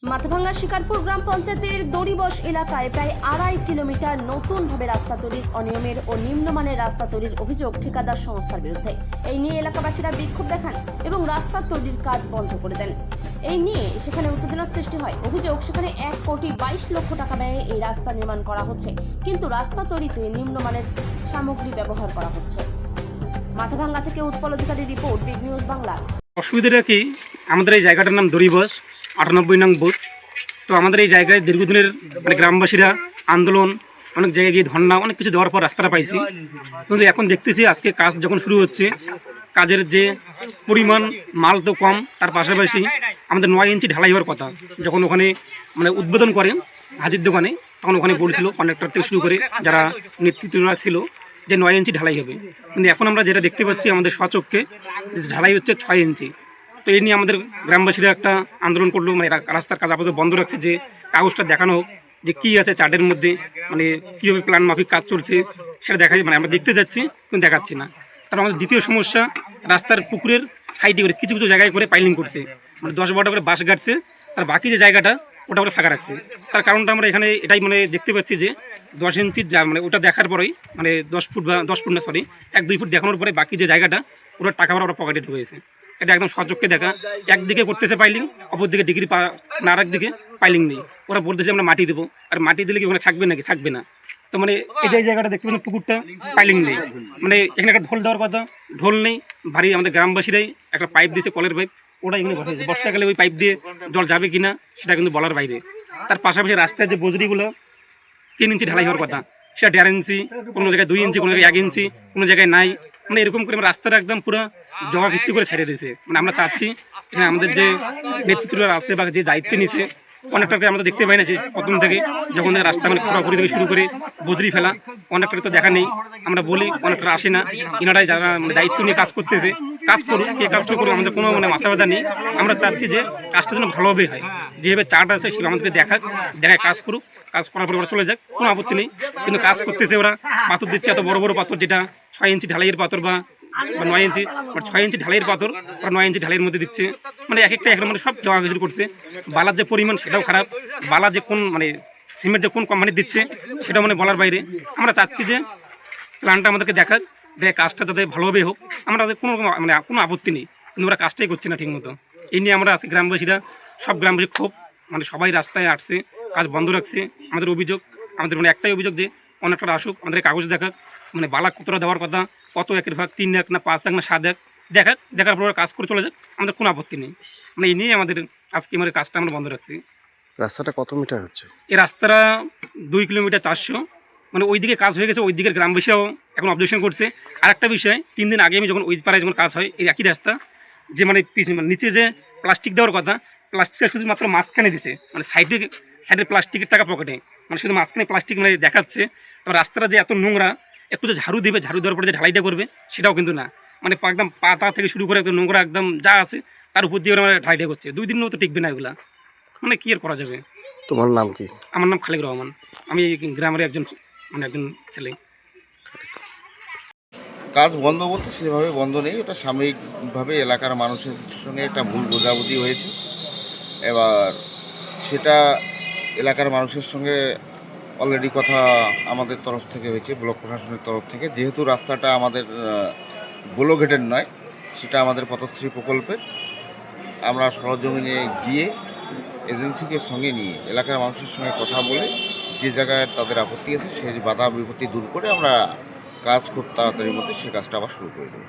মাথাভাঙ্গা শিকারপুর গ্রাম পঞ্চায়েতের দড়িবস এলাকায় প্রায় 2.5 কিলোমিটার নতুনভাবে রাস্তা তৈরির অনিয়মের ও নিম্নমানের রাস্তা তৈরির অভিযোগ ঠিকাদার সংস্থার বিরুদ্ধে। এই নিয়ে এলাকাবাসীরা বিক্ষোভ দেখান এবং রাস্তা তৈরির কাজ বন্ধ করে দেন। এই নিয়ে সেখানে উত্তেজনার সৃষ্টি হয়। অভিযোগ, সেখানে 1,22,00,000 টাকা ব্যয়ে এই রাস্তা নির্মাণ করা হচ্ছে, কিন্তু রাস্তা তৈরিতে নিম্নমানের সামগ্রী ব্যবহার করা হচ্ছে। মাথাভাঙ্গা থেকে উৎপল অধিকারীর রিপোর্ট, বিগ নিউজ বাংলা। অসুবিধাটা কি, আমাদের এই জায়গাটার নাম দড়িবস 98 নং বুথ। তো আমাদের এই জায়গায় দীর্ঘদিনের গ্রামবাসীরা আন্দোলন, অনেক জায়গায় গিয়ে ধর্ণা, অনেক কিছু দেওয়ার পর রাস্তাটা পাইছি। কিন্তু এখন দেখতেছি আজকে কাজ যখন শুরু হচ্ছে, কাজের যে পরিমাণ মাল তো কম, তার পাশাপাশি আমাদের 9 ইঞ্চি ঢালাই হওয়ার কথা। যখন ওখানে উদ্বোধন করেন হাজির দোকানে, তখন ওখানে বলেছিল কন্ট্রাক্টর থেকে শুরু করে যারা নেতৃত্বরা ছিল যে 9 ইঞ্চি ঢালাই হবে। কিন্তু এখন আমরা যেটা দেখতে পাচ্ছি আমাদের স্বচক্ষে, ঢালাই হচ্ছে 6 ইঞ্চি। তো এই নিয়ে আমাদের গ্রামবাসীরা একটা আন্দোলন করলো, রাস্তার কাজ আপাতত বন্ধ রাখছে, যে কাগজটা দেখানো হোক যে কী আছে চার্টের মধ্যে, কীভাবে প্ল্যান মাফিক কাজ চলছে সেটা দেখা যায়। আমরা দেখতে যাচ্ছি কিন্তু দেখাচ্ছি না। তারপর আমাদের দ্বিতীয় সমস্যা, রাস্তার পুকুরের সাইডে করে কিছু কিছু জায়গায় করে পাইলিং করছে, 10-12টা করে বাঁশ গাড়ছে, তার বাকি যে জায়গাটা ওটা করে ফাঁকা রাখছে। তার কারণটা আমরা এখানে এটাই দেখতে পাচ্ছি যে 10 ইঞ্চির যা ওটা দেখার পরেই 10 ফুট বা 10 ফুট না, সরি 1-2 ফুট দেখানোর পরে বাকি যে জায়গাটা ওটা টাকা ভরা ওরা পকেটে ঢুকেছে। এটা একদম সচক্ষে দেখা। একদিকে করতেছে পাইলিং, অপরদিকে ডিগ্রি না, আর একদিকে পাইলিং নেই। ওরা বলতেছে আমরা মাটি দেবো, আর মাটি দিলে কি ওখানে থাকবে নাকি? থাকবে না। তো এই যে জায়গাটা দেখতে পাচ্ছেন পুকুরটা, পাইলিং নেই। এখানে একটা ঢোল দেওয়ার কথা, ঢোল নেই। ভারী আমাদের গ্রামবাসীরাই একটা পাইপ দিয়েছে, কলের পাইপ, ওটা এখানে বসেছে। বর্ষাকালে ওই পাইপ দিয়ে জল যাবে কিনা সেটা কিন্তু বলার বাইরে। তার পাশাপাশি রাস্তায় যে বজরিগুলো 3 ইঞ্চি ঢালাই হওয়ার কথা, সেটা 1.5 ইঞ্চি, কোনো জায়গায় 2 ইঞ্চি, কোনো জায়গায় 1 ইঞ্চি, কোনো জায়গায় নাই। এরকম করে রাস্তাটা একদম পুরো জগা কিস্তি করে ছেড়ে দিয়েছে। আমরা চাচ্ছি এখানে আমাদের যে নেতৃত্বরা আছে বা যে দায়িত্ব নিছে, কন্ট্রাক্টরকে আমরা দেখতে পাই না যে প্রথম থেকে, যখন রাস্তা খোঁড়াখুড়ি থেকে শুরু করে বজরি ফেলা, কন্ট্রাক্টর তো দেখা নেই। আমরা বলি কন্ট্রাক্টর আসে না, ইনারাই যারা দায়িত্ব নিয়ে কাজ করতেছে, কাজ করুক, কে কাজটা করুক, আমাদের কোনো মাথা ব্যথা নেই। আমরা চাচ্ছি যে কাজটা যেন ভালোভাবে হয়, যেভাবে চার্ট আছে সেভাবে আমাদেরকে দেখায় কাজ করুক, কাজ করার পরে ওরা চলে যাক, কোনো আপত্তি নেই। কিন্তু কাজ করতেছে ওরা, পাথর দিচ্ছে, এত বড় বড় পাথর, যেটা 6 ইঞ্চি ঢালাইয়ের পাথর বা 9 ইঞ্চি, 6 ইঞ্চি ঢালাইয়ের পাথর ওরা 9 ইঞ্চি ঢালাইয়ের মধ্যে দিচ্ছে। এক একটা সব জগাখিচুড়ি করছে। বালার যে পরিমাণ সেটাও খারাপ, বালা যে কোন সিমেন্ট যে কোন কোম্পানি দিচ্ছে সেটা বলার বাইরে। আমরা চাচ্ছি যে প্ল্যানটা আমাদেরকে দেখাক, কাজটা যাতে ভালোভাবে হোক। আমরা কোনো কোনো আপত্তি নেই, কিন্তু ওরা কাজটাই করছে না ঠিক মতো। এই নিয়ে আমরা আছি গ্রামবাসীরা, সব গ্রামবাসী খুব সবাই রাস্তায় আসছে, কাজ বন্ধ রাখছে। আমাদের অভিযোগ, আমাদের একটাই অভিযোগ যে কন্ট্রাক্টর আসুক, আমাদের কাগজ দেখাক, বালা কতটা দেওয়ার কথা, কত একের ভাগ, 3 এক না 5 এক না 7 এক, দেখার পর কাজ করে চলে যাক, আমাদের কোনো আপত্তি নেই। এই নিয়ে আমাদের আজকে কাজটা আমরা বন্ধ রাখছি। রাস্তাটা কত মিটার হচ্ছে? এই রাস্তাটা 2 কিলোমিটার 400। ওইদিকে কাজ হয়ে গেছে, ওই দিকের গ্রামবাসীরাও এখন অবজেকশন করছে। আর একটা বিষয়, 3 দিন আগে আমি যখন ওই পাড়ায় যখন কাজ হয়, এই একই রাস্তা, যে নিচে যে প্লাস্টিক দেওয়ার কথা, প্লাস্টিকটা শুধুমাত্র মাঝখানে দিছে, সাইডে প্লাস্টিকের টাকা পকেটে, শুধু মাঝখানে প্লাস্টিক দেখাচ্ছে। তো রাস্তাটা যে এত নোংরা, একটু যে ঝাড়ু দেবে, ঝাড়ু দেওয়ার পরে যে ঢালাইটা করবে সেটাও কিন্তু না। একদম পাতা থেকে শুরু করে একদম নোংরা, একদম যা আছে তার উপর দিয়ে ওরা ঢালাইটা করছে। 2 দিনও তো টিকবে না এগুলা। কি আর করা যাবে? তোমার নাম কি? আমার নাম খালেক রহমান, আমি গ্রামের একজন ছেলে। কাজ বন্ধ বলতে সেভাবে বন্ধ নেই, ওটা সাময়িকভাবে এলাকার মানুষের সঙ্গে একটা ভুল বোঝাবুঝি হয়েছে। এবার সেটা এলাকার মানুষের সঙ্গে অলরেডি কথা আমাদের তরফ থেকে হয়েছে, ব্লক প্রশাসনের তরফ থেকে। যেহেতু রাস্তাটা আমাদের গোলঘাটের নয়, সেটা আমাদের পথশ্রী প্রকল্পের, আমরা সরজমিনে গিয়ে এজেন্সিকে সঙ্গে নিয়ে এলাকার মানুষের সঙ্গে কথা বলে যে জায়গায় তাদের আপত্তি আছে সেই বাধা বিপত্তি দূর করে আমরা কাজ খুব তাড়াতাড়ির মধ্যে সে কাজটা আবার শুরু করে দেবো।